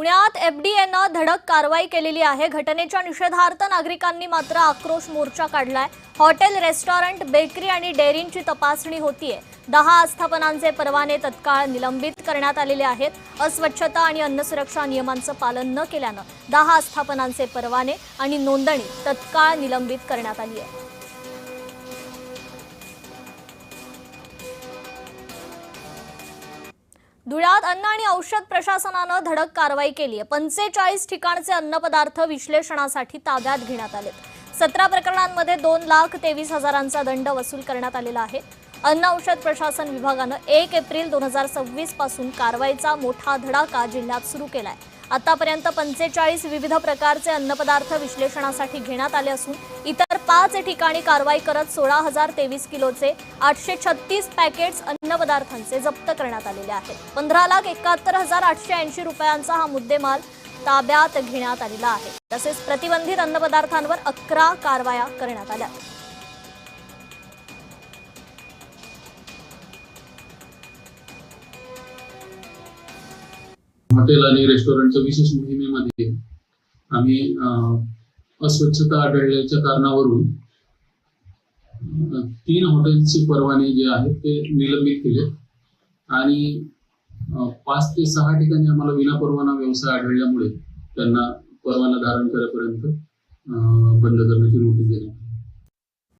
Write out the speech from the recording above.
पुण्यात एफडीएनं धडक कारवाई केलेली आहे। घटनेच्या निषेधार्थ नागरिकांनी मात्र आक्रोश मोर्चा काढलाय। हॉटेल, रेस्टॉरंट, बेकरी आणि डेअरींची तपासणी होतीये। 10 आस्थापनांचे परवाने तत्काळ निलंबित करण्यात आलेले आहेत। अस्वच्छता आणि अन्न सुरक्षा नियमांचं पालन न केल्यानं 10 आस्थापनांचे परवाने आणि नोंदणी तत्काळ निलंबित करण्यात आली आहे। धुळ्यात अन्न आणि औषध प्रशासनानं धडक कारवाई केली आहे। 45 ठिकाणचे अन्नपदार्थ विश्लेषणासाठी ताब्यात घेण्यात आले। 17 प्रकरणांमध्ये 2,23,000चा दंड वसूल करण्यात आलेला आहे। अन्न औषध प्रशासन विभागानं 1 एप्रिल 2026 पासून कारवाईचा मोठा धडाका जिल्ह्यात सुरू केलाय। आतापर्यंत 45 विविध प्रकारचे अन्नपदार्थ विश्लेषणासाठी घेण्यात आले असून इतर 5 ठिकाणी कारवाई करत 16,023 किलोचे 836 पॅकेट्स अन्नपदार्थांचे जप्त करण्यात आलेले आहेत। 15,71,880 रुपयांचा हा मुद्देमाल ताब्यात घेण्यात आलेला आहे। तसेच प्रतिबंधित अन्नपदार्थांवर 11 कारवाया करण्यात आल्या। हॉटेल आणि रेस्टॉरंटच्या विशेष मोहिमेमध्ये आम्ही अस्वच्छता आढळल्याच्या कारणावरून 3 हॉटेलचे परवाने जे आहेत ते निलंबित केले आणि 5 ते 6 ठिकाणी आम्हाला विनापरवाना व्यवसाय आढळल्यामुळे त्यांना परवाना धारण करेपर्यंत बंद करण्याची नोटीस दिली।